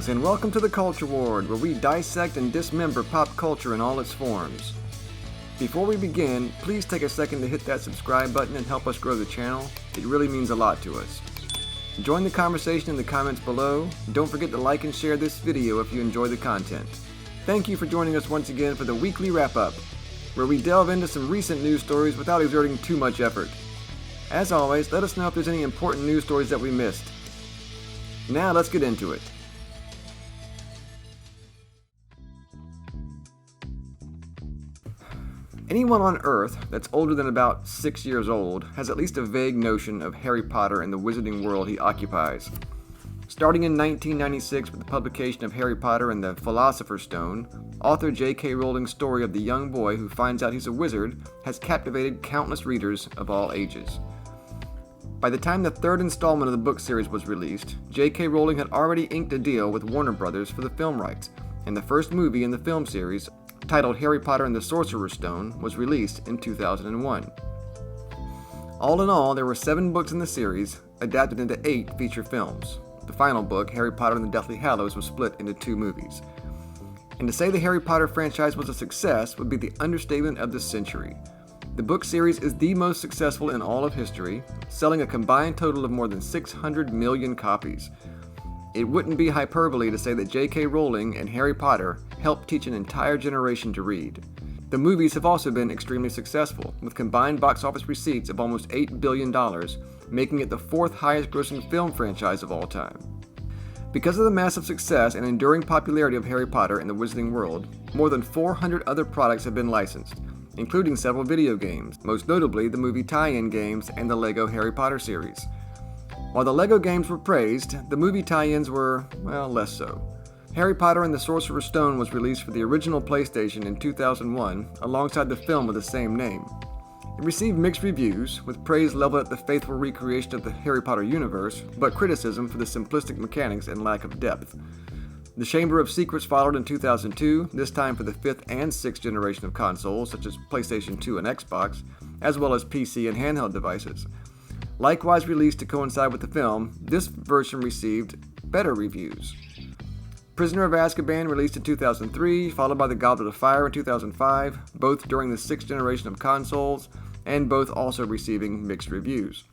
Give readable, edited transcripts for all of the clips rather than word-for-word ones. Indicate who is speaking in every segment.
Speaker 1: Greetings and welcome to the Culture Ward, where we dissect and dismember pop culture in all its forms. Before we begin, please take a second to hit that subscribe button and help us grow the channel. It really means a lot to us. Join the conversation in the comments below. Don't forget to like and share this video if you enjoy the content. Thank you for joining us once again for the weekly wrap-up, where we delve into some recent news stories without exerting too much effort. As always, let us know if there's any important news stories that we missed. Now let's get into it. Anyone on Earth that's older than about 6 years old has at least a vague notion of Harry Potter and the wizarding world he occupies. Starting in 1996 with the publication of Harry Potter and the Philosopher's Stone, author J.K. Rowling's story of the young boy who finds out he's a wizard has captivated countless readers of all ages. By the time the third installment of the book series was released, J.K. Rowling had already inked a deal with Warner Brothers for the film rights, and the first movie in the film series, titled Harry Potter and the Sorcerer's Stone, was released in 2001. All in all, there were 7 books in the series, adapted into 8 feature films. The final book, Harry Potter and the Deathly Hallows, was split into 2 movies. And to say the Harry Potter franchise was a success would be the understatement of the century. The book series is the most successful in all of history, selling a combined total of more than 600 million copies. It wouldn't be hyperbole to say that J.K. Rowling and Harry Potter helped teach an entire generation to read. The movies have also been extremely successful, with combined box office receipts of almost $8 billion, making it the 4th highest grossing film franchise of all time. Because of the massive success and enduring popularity of Harry Potter and the Wizarding World, more than 400 other products have been licensed, including several video games, most notably the movie tie-in games and the LEGO Harry Potter series. While the LEGO games were praised, the movie tie-ins were, well, less so. Harry Potter and the Sorcerer's Stone was released for the original PlayStation in 2001, alongside the film with the same name. It received mixed reviews, with praise leveled at the faithful recreation of the Harry Potter universe, but criticism for the simplistic mechanics and lack of depth. The Chamber of Secrets followed in 2002, this time for the 5th and 6th generation of consoles, such as PlayStation 2 and Xbox, as well as PC and handheld devices. Likewise released to coincide with the film, this version received better reviews. Prisoner of Azkaban released in 2003, followed by The Goblet of Fire in 2005, both during the 6th generation of consoles, and both also receiving mixed reviews.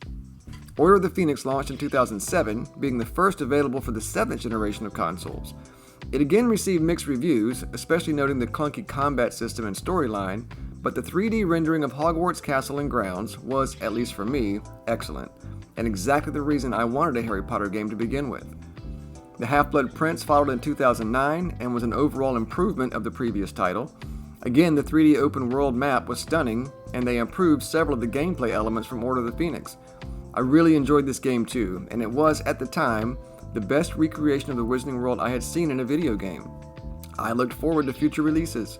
Speaker 1: Order of the Phoenix launched in 2007, being the first available for the 7th generation of consoles. It again received mixed reviews, especially noting the clunky combat system and storyline, but the 3D rendering of Hogwarts Castle and Grounds was, at least for me, excellent, and exactly the reason I wanted a Harry Potter game to begin with. The Half-Blood Prince followed in 2009 and was an overall improvement of the previous title. Again, the 3D open world map was stunning, and they improved several of the gameplay elements from Order of the Phoenix. I really enjoyed this game too, and it was, at the time, the best recreation of the Wizarding World I had seen in a video game. I looked forward to future releases.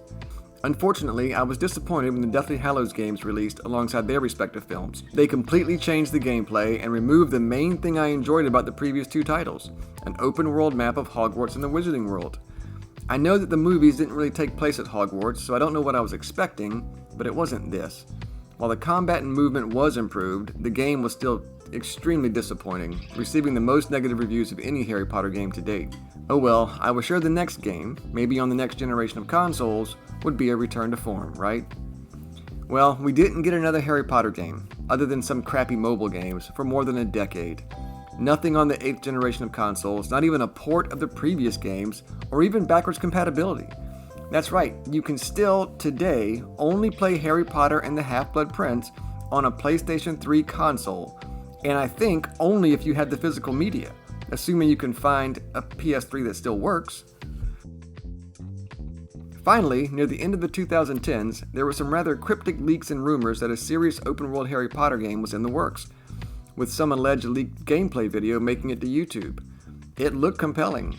Speaker 1: Unfortunately, I was disappointed when the Deathly Hallows games released alongside their respective films. They completely changed the gameplay and removed the main thing I enjoyed about the previous 2 titles, an open world map of Hogwarts and the Wizarding World. I know that the movies didn't really take place at Hogwarts, so I don't know what I was expecting, but it wasn't this. While the combat and movement was improved, the game was still extremely disappointing, receiving the most negative reviews of any Harry Potter game to date. Oh well, I was sure the next game, maybe on the next generation of consoles, would be a return to form, right? Well, we didn't get another Harry Potter game, other than some crappy mobile games, for more than a decade. Nothing on the 8th generation of consoles, not even a port of the previous games, or even backwards compatibility. That's right, you can still, today, only play Harry Potter and the Half-Blood Prince on a PlayStation 3 console, and I think only if you had the physical media, assuming you can find a PS3 that still works. Finally, near the end of the 2010s, there were some rather cryptic leaks and rumors that a serious open-world Harry Potter game was in the works, with some alleged leaked gameplay video making it to YouTube. It looked compelling.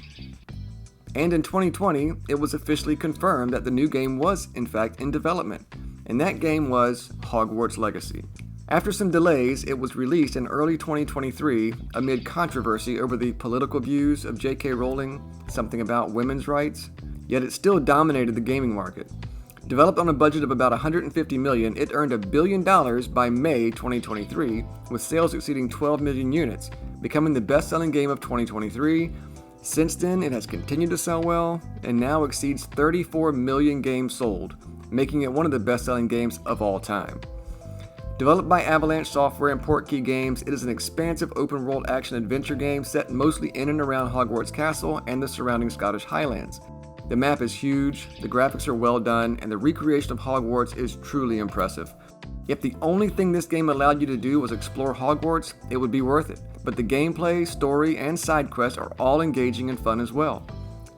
Speaker 1: And in 2020, it was officially confirmed that the new game was, in fact, in development, and that game was Hogwarts Legacy. After some delays, it was released in early 2023 amid controversy over the political views of J.K. Rowling, something about women's rights, yet it still dominated the gaming market. Developed on a budget of about $150 million, it earned $1 billion by May 2023, with sales exceeding 12 million units, becoming the best-selling game of 2023 Since then, it has continued to sell well and now exceeds 34 million games sold, making it one of the best-selling games of all time. Developed by Avalanche Software and Portkey Games, it is an expansive open-world action-adventure game set mostly in and around Hogwarts Castle and the surrounding Scottish Highlands. The map is huge, the graphics are well done, and the recreation of Hogwarts is truly impressive. If the only thing this game allowed you to do was explore Hogwarts, it would be worth it, but the gameplay, story, and side quests are all engaging and fun as well.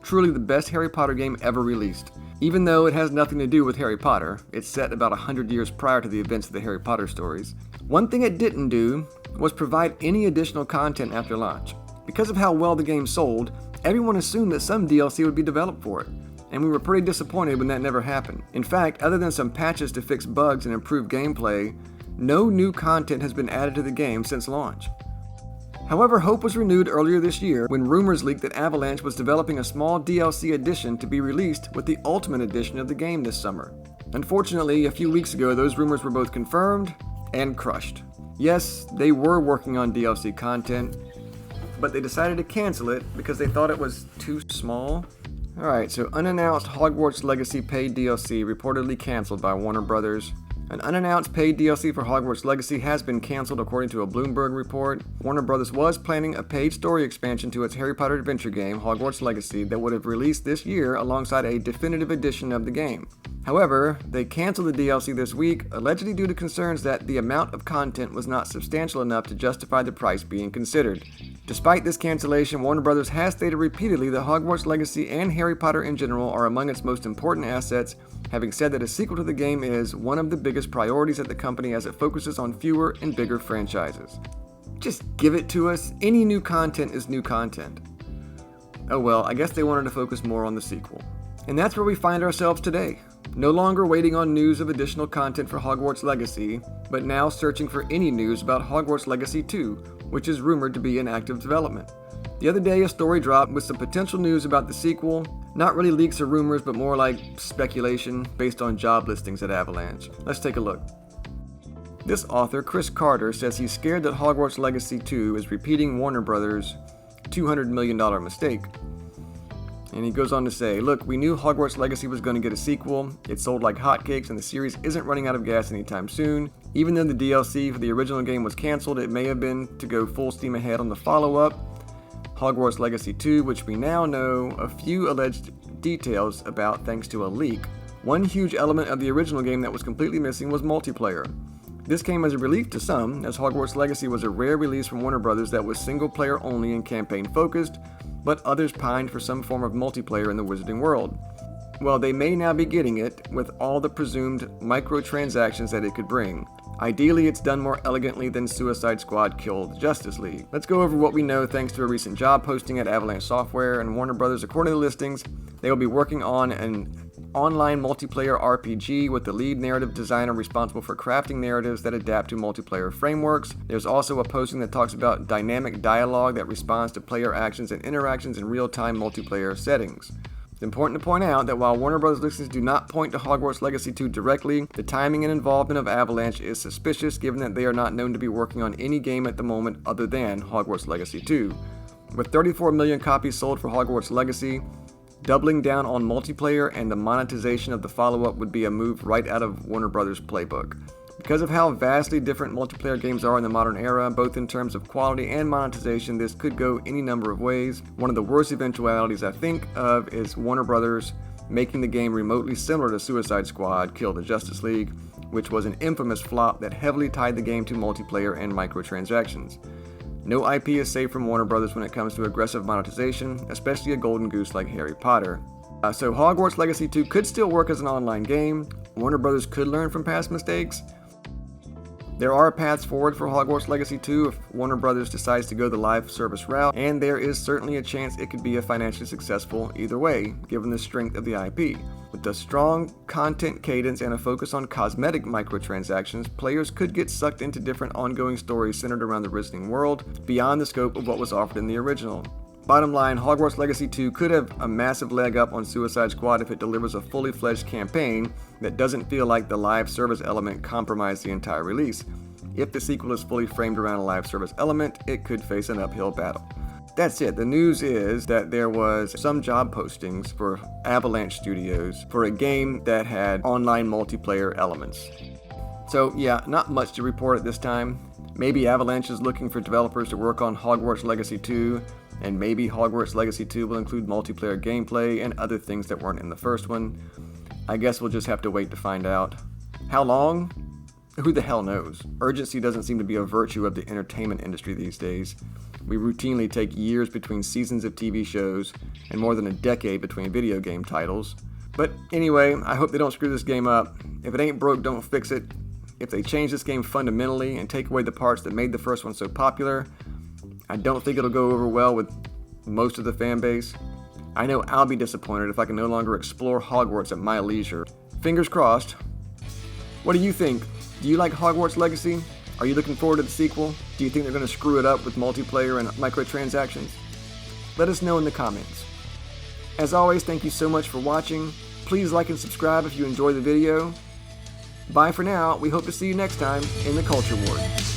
Speaker 1: Truly the best Harry Potter game ever released. Even though it has nothing to do with Harry Potter, it's set about 100 years prior to the events of the Harry Potter stories. One thing it didn't do was provide any additional content after launch. Because of how well the game sold, everyone assumed that some DLC would be developed for it, and we were pretty disappointed when that never happened. In fact, other than some patches to fix bugs and improve gameplay, no new content has been added to the game since launch. However, hope was renewed earlier this year when rumors leaked that Avalanche was developing a small DLC edition to be released with the Ultimate Edition of the game this summer. Unfortunately, a few weeks ago, those rumors were both confirmed and crushed. Yes, they were working on DLC content, but they decided to cancel it because they thought it was too small. Alright, so unannounced Hogwarts Legacy paid DLC reportedly canceled by Warner Brothers. An unannounced paid DLC for Hogwarts Legacy has been canceled according to a Bloomberg report. Warner Brothers was planning a paid story expansion to its Harry Potter adventure game, Hogwarts Legacy, that would have released this year alongside a definitive edition of the game. However, they canceled the DLC this week, allegedly due to concerns that the amount of content was not substantial enough to justify the price being considered. Despite this cancellation, Warner Brothers has stated repeatedly that Hogwarts Legacy and Harry Potter in general are among its most important assets, having said that a sequel to the game is one of the biggest priorities at the company as it focuses on fewer and bigger franchises. Just give it to us. Any new content is new content. Oh well, I guess they wanted to focus more on the sequel. And that's where we find ourselves today. No longer waiting on news of additional content for Hogwarts Legacy, but now searching for any news about Hogwarts Legacy 2, which is rumored to be in active development. The other day, a story dropped with some potential news about the sequel. Not really leaks or rumors, but more like speculation based on job listings at Avalanche. Let's take a look. This author, Chris Carter, says he's scared that Hogwarts Legacy 2 is repeating Warner Brothers' $200 million mistake. And he goes on to say, look, we knew Hogwarts Legacy was going to get a sequel. It sold like hotcakes and the series isn't running out of gas anytime soon. Even though the DLC for the original game was canceled, it may have been to go full steam ahead on the follow-up, Hogwarts Legacy 2, which we now know a few alleged details about thanks to a leak. One huge element of the original game that was completely missing was multiplayer. This came as a relief to some, as Hogwarts Legacy was a rare release from Warner Brothers that was single-player only and campaign-focused, but others pined for some form of multiplayer in the Wizarding world. Well, they may now be getting it with all the presumed microtransactions that it could bring. Ideally, it's done more elegantly than Suicide Squad killed Justice League. Let's go over what we know thanks to a recent job posting at Avalanche Software and Warner Brothers. According to the listings, they will be working on an online multiplayer RPG with the lead narrative designer responsible for crafting narratives that adapt to multiplayer frameworks. There's also a posting that talks about dynamic dialogue that responds to player actions and interactions in real-time multiplayer settings. It's important to point out that while Warner Bros. Listings do not point to Hogwarts Legacy 2 directly, the timing and involvement of Avalanche is suspicious given that they are not known to be working on any game at the moment other than Hogwarts Legacy 2. With 34 million copies sold for Hogwarts Legacy, doubling down on multiplayer and the monetization of the follow-up would be a move right out of Warner Bros. Playbook. Because of how vastly different multiplayer games are in the modern era, both in terms of quality and monetization, this could go any number of ways. One of the worst eventualities I think of is Warner Brothers making the game remotely similar to Suicide Squad Kill the Justice League, which was an infamous flop that heavily tied the game to multiplayer and microtransactions. No IP is safe from Warner Brothers when it comes to aggressive monetization, especially a golden goose like Harry Potter. So Hogwarts Legacy 2 could still work as an online game. Warner Brothers could learn from past mistakes. There are paths forward for Hogwarts Legacy 2 if Warner Brothers decides to go the live service route, and there is certainly a chance it could be a financially successful either way, given the strength of the IP. With a strong content cadence and a focus on cosmetic microtransactions, players could get sucked into different ongoing stories centered around the Wizarding world, beyond the scope of what was offered in the original. Bottom line, Hogwarts Legacy 2 could have a massive leg up on Suicide Squad if it delivers a fully fledged campaign that doesn't feel like the live service element compromised the entire release. If the sequel is fully framed around a live service element, it could face an uphill battle. that's it. The news is that there was some job postings for Avalanche Studios for a game that had online multiplayer elements. So yeah, not much to report at this time. Maybe Avalanche is looking for developers to work on Hogwarts Legacy 2, and maybe Hogwarts Legacy 2 will include multiplayer gameplay and other things that weren't in the first one. I guess we'll just have to wait to find out. How long? Who the hell knows? Urgency doesn't seem to be a virtue of the entertainment industry these days. We routinely take years between seasons of TV shows and more than a decade between video game titles. But anyway, I hope they don't screw this game up. If it ain't broke, don't fix it. If they change this game fundamentally and take away the parts that made the first one so popular, I don't think it'll go over well with most of the fan base. I know I'll be disappointed if I can no longer explore Hogwarts at my leisure. Fingers crossed. What do you think? Do you like Hogwarts Legacy? Are you looking forward to the sequel? Do you think they're going to screw it up with multiplayer and microtransactions? Let us know in the comments. As always, thank you so much for watching. Please like and subscribe if you enjoy the video. Bye for now. We hope to see you next time in the Culture Ward.